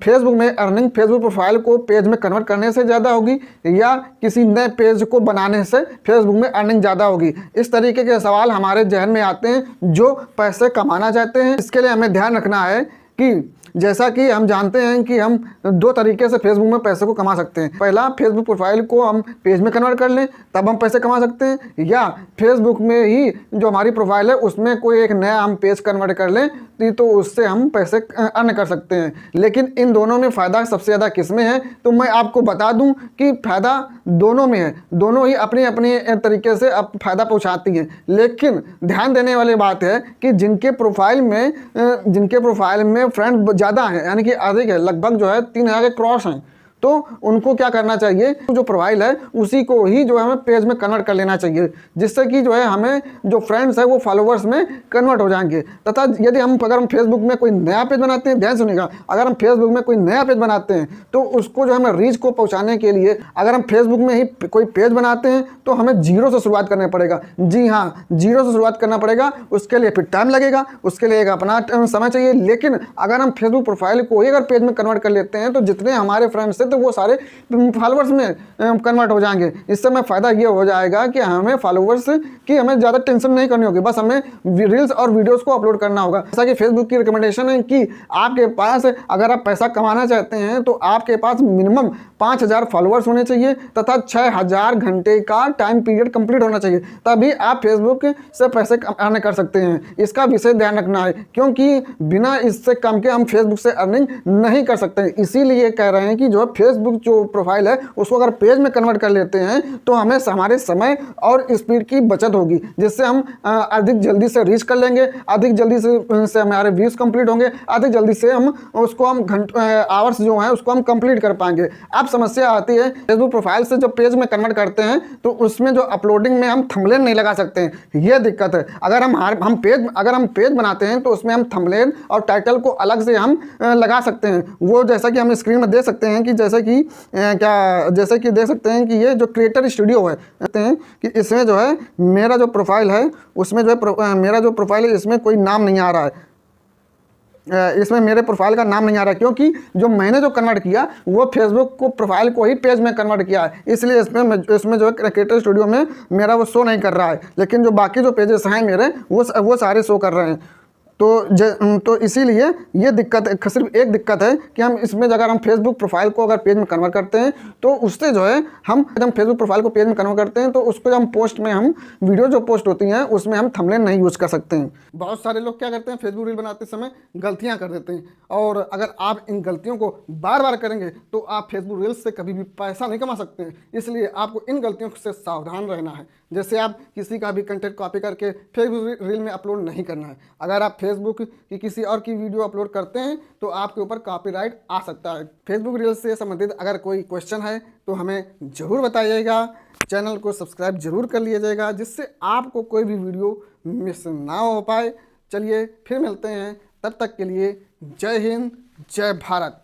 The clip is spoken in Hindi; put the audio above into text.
फेसबुक में अर्निंग फेसबुक प्रोफाइल को पेज में कन्वर्ट करने से ज़्यादा होगी या किसी नए पेज को बनाने से फेसबुक में अर्निंग ज़्यादा होगी? इस तरीके के सवाल हमारे जहन में आते हैं जो पैसे कमाना चाहते हैं। इसके लिए हमें ध्यान रखना है कि जैसा कि हम जानते हैं कि हम दो तरीके से फेसबुक में पैसे को कमा सकते हैं। पहला, फेसबुक प्रोफाइल को हम पेज में कन्वर्ट कर लें तब हम पैसे कमा सकते हैं, या फेसबुक में ही जो हमारी प्रोफाइल है उसमें कोई एक नया हम पेज कन्वर्ट कर लें तो उससे हम पैसे अर्न कर सकते हैं। लेकिन इन दोनों में फ़ायदा सबसे ज़्यादा किस में है? तो मैं आपको बता दूं कि फ़ायदा दोनों में है। दोनों ही अपने अपने तरीके से अब फ़ायदा पहुंचाती हैं। लेकिन ध्यान देने वाली बात है कि जिनके प्रोफाइल में फ्रेंड ज़्यादा है, यानी कि अधिक है, लगभग जो है 3000 के क्रॉस हैं, तो उनको क्या करना चाहिए, जो प्रोफाइल है उसी को ही जो है हमें पेज में कन्वर्ट कर लेना चाहिए, जिससे कि जो है हमें जो फ्रेंड्स है वो फॉलोवर्स में कन्वर्ट हो जाएंगे। तथा यदि अगर हम फेसबुक में कोई नया पेज बनाते हैं, ध्यान सुनिएगा, अगर हम फेसबुक में कोई नया पेज बनाते हैं तो उसको जो हमें रीच को पहुँचाने के लिए अगर हम फेसबुक में ही कोई पेज बनाते हैं तो हमें जीरो से शुरुआत करना पड़ेगा। जी हाँ, जीरो से शुरुआत करना पड़ेगा। उसके लिए फिर टाइम लगेगा, उसके लिए एक अपना समय चाहिए। लेकिन अगर हम फेसबुक प्रोफाइल को ही अगर पेज में कन्वर्ट कर लेते हैं तो जितने हमारे फ्रेंड्स तो वो सारे फॉलोवर्स में कन्वर्ट हो जाएंगे। इससे हमें फ़ायदा ये हो जाएगा कि हमें फॉलोवर्स की हमें ज़्यादा टेंशन नहीं करनी होगी, बस हमें रील्स और वीडियोस को अपलोड करना होगा। जैसा कि फेसबुक की रिकमेंडेशन है कि आपके पास अगर आप पैसा कमाना चाहते हैं तो आपके पास मिनिमम 5000 फॉलोवर्स होने चाहिए तथा 6000 घंटे का टाइम पीरियड कंप्लीट होना चाहिए, तभी आप फेसबुक से पैसे अर्न कर सकते हैं। इसका विशेष ध्यान रखना है, क्योंकि बिना इससे कम के हम फेसबुक से अर्निंग नहीं कर सकते। इसीलिए कह रहे हैं कि जो फेसबुक जो प्रोफाइल है उसको अगर पेज में कन्वर्ट कर लेते हैं तो हमें हमारे समय और स्पीड की बचत होगी, जिससे हम अधिक जल्दी से रीच कर लेंगे, अधिक जल्दी से हमारे व्यूज कंप्लीट होंगे, अधिक जल्दी से हम आवर्स जो है उसको हम कंप्लीट कर पाएंगे। अब समस्या आती है फेसबुक प्रोफाइल से जो पेज में कन्वर्ट करते हैं तो उसमें जो अपलोडिंग में हम थंबनेल नहीं लगा सकते हैं, ये दिक्कत है। अगर हम पेज बनाते हैं तो उसमें हम थंबनेल और टाइटल को अलग से हम लगा सकते हैं। वो जैसा कि हम स्क्रीन में देख सकते हैं कि जैसे कि देख सकते हैं कि ये जो क्रिएटर स्टूडियो है, कहते हैं कि इसमें जो है मेरा जो प्रोफाइल है उसमें जो है मेरा जो प्रोफाइल है इसमें कोई नाम नहीं आ रहा है, इसमें मेरे प्रोफाइल का नाम नहीं आ रहा है, क्योंकि जो मैंने जो कन्वर्ट किया वो फेसबुक को प्रोफाइल को ही पेज में कन्वर्ट किया है, इसलिए इसमें जो है क्रिएटर स्टूडियो में मेरा वो शो नहीं कर रहा है। लेकिन जो बाकी जो पेजेस हैं मेरे वो सारे शो कर रहे हैं। तो इसीलिए ये दिक्कत है, सिर्फ एक दिक्कत है कि हम इसमें अगर हम फेसबुक प्रोफाइल को अगर पेज में कन्वर्ट करते हैं तो उससे जो है हम फेसबुक प्रोफाइल को पेज में कन्वर्ट करते हैं तो उसको हम पोस्ट में हम वीडियो जो पोस्ट होती हैं उसमें हम थंबनेल नहीं यूज़ कर सकते हैं। बहुत सारे लोग क्या करते हैं, फेसबुक रील बनाते समय गलतियाँ कर देते हैं, और अगर आप इन गलतियों को बार बार करेंगे तो आप फेसबुक रील्स से कभी भी पैसा नहीं कमा सकते हैं। इसलिए आपको इन गलतियों से सावधान रहना है। जैसे आप किसी का भी कंटेंट कॉपी करके फेसबुक रील में अपलोड नहीं करना है। अगर आप फेसबुक की किसी और की वीडियो अपलोड करते हैं तो आपके ऊपर कॉपीराइट आ सकता है। फेसबुक रील्स से संबंधित अगर कोई क्वेश्चन है तो हमें ज़रूर बताइएगा। चैनल को सब्सक्राइब जरूर कर लीजिएगा, जिससे आपको कोई भी वीडियो मिस ना हो पाए। चलिए फिर मिलते हैं, तब तक के लिए जय हिंद, जय भारत।